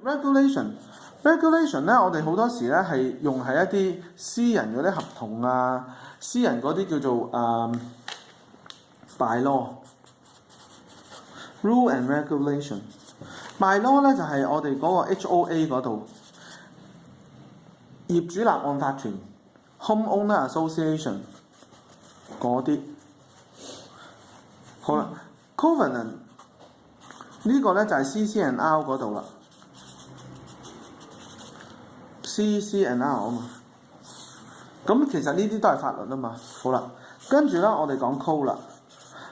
regulation 咧，我哋好多時咧係用喺一啲私人嗰啲合同啊，私人嗰啲叫做by law。Rule and regulation。by law 咧就係我哋嗰個 HOA 嗰度，業主立案法團 （Homeowner Association） 嗰啲。好啦 ，covenant 呢個咧就係 CC&R 嗰度啦。CC&R 啊嘛，咁其實呢啲都係法律啊嘛。好啦，跟住咧我哋講 code 啦。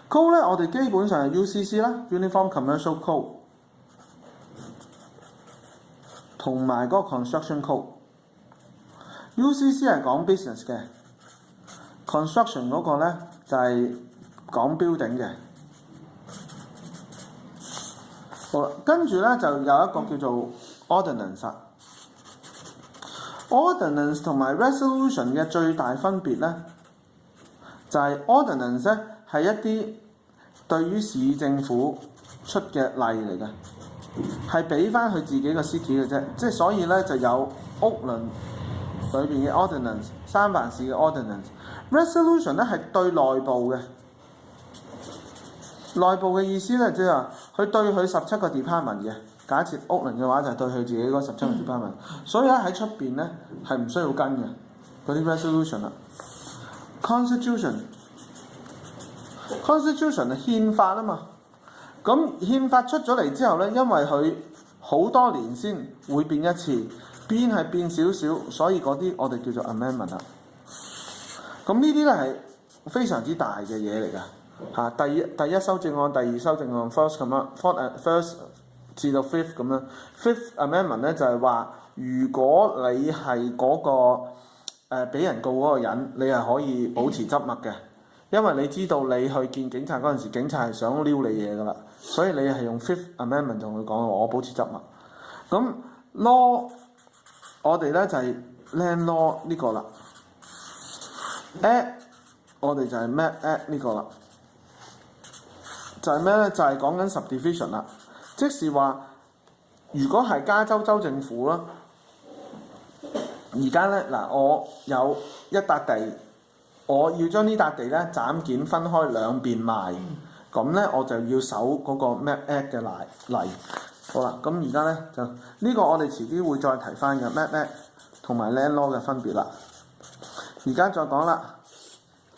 code 咧我哋基本上係 UCC 啦 ，Uniform Commercial Code， 同埋嗰個 Construction Code。UCC 係講 business 嘅 ，construction 嗰個咧就係講 building 嘅。好啦，跟住咧就有一個叫做 ordinance。ordinance 同埋 resolution 嘅最大分別咧，就係 ordinance 咧係一啲對於市政府出嘅例嚟嘅，係俾翻佢自己個 city 嘅啫，即係所以咧就有屋倫裏邊嘅 ordinance， 三藩市嘅 ordinance。resolution 咧係對內部嘅，內部嘅意思咧即係話佢對佢17個 department 嘅。假設屋倫嘅話就係對佢自己嗰17個 department，所以咧喺出邊咧係唔需要跟嘅嗰啲 resolution 啦。constitution 係憲法啊嘛，咁憲法出咗嚟之後咧，因為佢好多年先會變一次，變係變少少，所以嗰啲我哋叫做 amendment 啦。咁呢啲咧係非常之大嘅嘢嚟㗎嚇。第一修正案、第二修正案 first 至到 fifth 咁樣 ，fifth amendment 咧就係話，如果你係嗰個俾人告嗰個人，你係可以保持緘默嘅，因為你知道你去見警察嗰陣時，警察係想撩你嘢㗎啦，所以你係用 fifth amendment 同佢講，我保持緘默。咁 law 我哋咧就係 land law 呢個啦 ，act 我哋就係 map act 呢個啦，就係咩咧？就係講緊 subdivision 啦。即是話，如果係加州州政府啦，而家咧嗱，我有一笪地，我要將呢笪地咧斬件分開兩邊賣，咁咧我就要守嗰個 map act 嘅例。好啦，咁而家咧就呢個我哋遲啲會再提翻嘅 map act 同埋 land law 嘅分別啦。而家再講啦，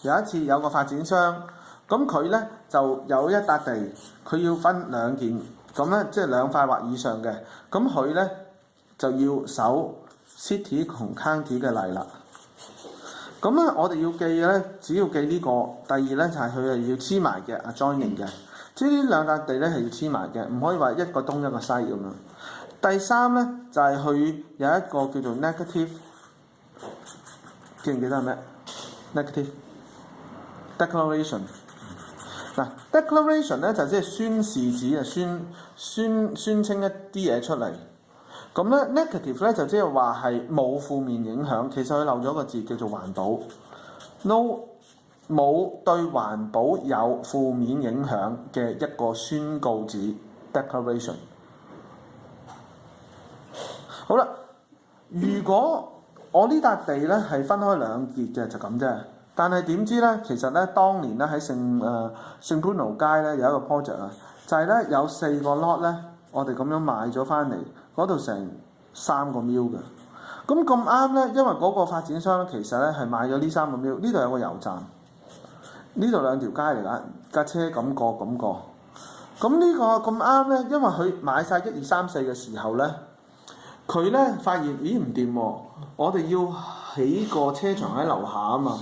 有一次有個發展商，咁佢咧就有一笪地，佢要分兩件。咁咧，即係兩塊或以上嘅，咁佢咧就要守 city 同 county 嘅例啦。咁咧，我哋要記嘅咧，只要記呢個。第二咧就係佢係要黐埋嘅 adjoining 嘅，即係呢兩笪地咧係要黐埋嘅，唔可以話一個東一個西咁樣。第三咧就係佢有一個叫做 negative， 記唔記得係咩 ？negative declaration。嗱 declaration 咧就即係宣示紙啊，宣稱一啲嘢出嚟。咁咧 negative 咧就即係話係冇負面影響，其實佢漏咗個字叫做環保。no 冇對環保有負面影響嘅一個宣告紙 declaration。好啦，如果我呢笪地咧係分開兩截嘅就咁啫。但係點知咧？其實咧，當年咧喺聖潘奴街咧有一個 project 啊，就係咧有4個 lot 咧，我哋咁樣買咗翻嚟，嗰度成3個 mil 嘅。咁啱咧，因為嗰個發展商其實咧係買咗呢3個 mil，呢度有個油站，呢度2條街嚟㗎，架車咁過。咁呢個咁啱咧，因為佢買晒1、2、3、4嘅時候咧，佢咧發現咦唔掂喎，我哋要起個車場喺樓下啊嘛。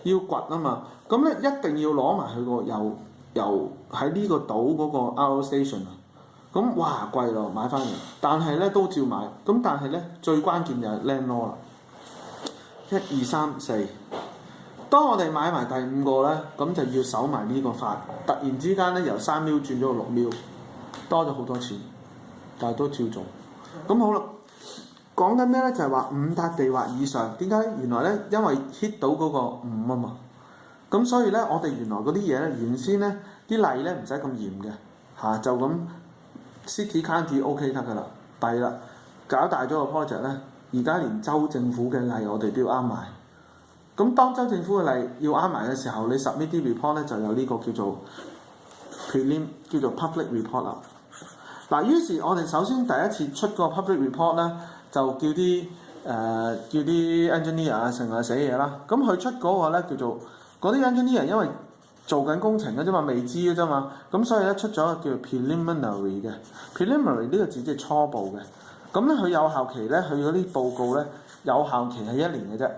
要掘啊嘛，咁咧一定要攞埋佢個油喺呢個島嗰個 RO station 啊，咁哇貴咯買翻嚟，但係咧都照買，咁但係咧最關鍵就係 land law 啦，1、2、3、4，當我哋買埋第5個咧，咁就要守埋呢個法，突然之間咧由3 mil 轉咗到6 mil，多咗好多錢，但係都照做，咁好啦。講緊咩咧？就係話5笪地或以上，點解？原來咧，因為 hit 到嗰個5啊嘛，咁所以咧，我哋原來嗰啲嘢咧，原先咧啲例咧唔使咁嚴嘅嚇，就咁 city county OK 得㗎啦，弊啦，搞大咗個 project 咧，而家連州政府嘅例我哋都要啱埋。咁當州政府嘅例要啱埋嘅時候，你 submit 啲 report 咧就有呢個叫做 prelim 叫做 public report 啦。嗱，於是我哋首先第一次出個 public report 咧，就叫啲 engineer 啊成日寫嘢啦。咁佢出嗰個咧叫做嗰啲 engineer 因為做緊工程嘅啫嘛，未知嘅啫嘛，咁所以咧出咗個叫做 preliminary 嘅 preliminary 呢個字即係初步嘅。咁咧佢有效期咧，佢嗰啲報告咧有效期係1年嘅啫，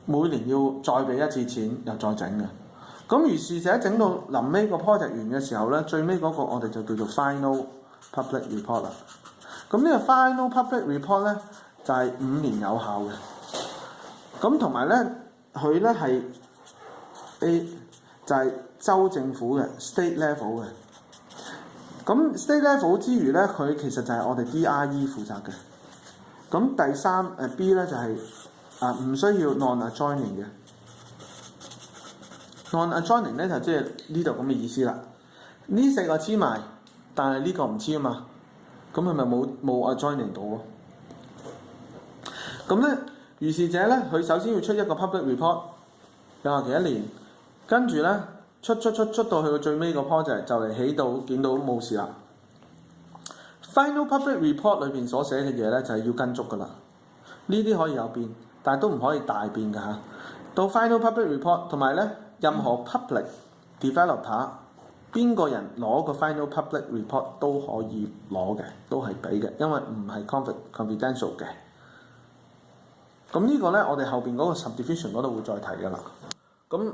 每年要再俾一次錢又再整嘅。咁如是者整到臨尾個 project 完嘅時候咧，最尾嗰個我哋就叫做 final public report 啦。咁呢個 final public report 咧就係5年有效嘅。咁同埋咧佢咧係 A 就係州政府嘅 state level 嘅。咁 state level 之餘咧，佢其實就係我哋 DRE 負責嘅。咁第三B 咧就係唔需要 non-adjoining 嘅。non-adjoining 咧就即係呢度咁嘅意思啦。呢4個黐埋，但係呢個唔黐啊嘛。咁佢咪冇 adjoining 到咯？咁咧，如是者咧，佢首先要出一個 public report， 有效期1年，跟住咧出到去個最尾個 project 就嚟起到見到冇事啦。Final public report 裏邊所寫嘅嘢咧就係要跟足噶啦。呢啲可以有變，但係都唔可以大變㗎嚇。到 final public report 同埋咧，任何 public developer 邊個人攞個 final public report 都可以攞嘅，都係俾嘅，因為唔係 confidential 嘅。咁呢個咧，我哋後邊嗰個 subdivision 嗰度會再提㗎啦。咁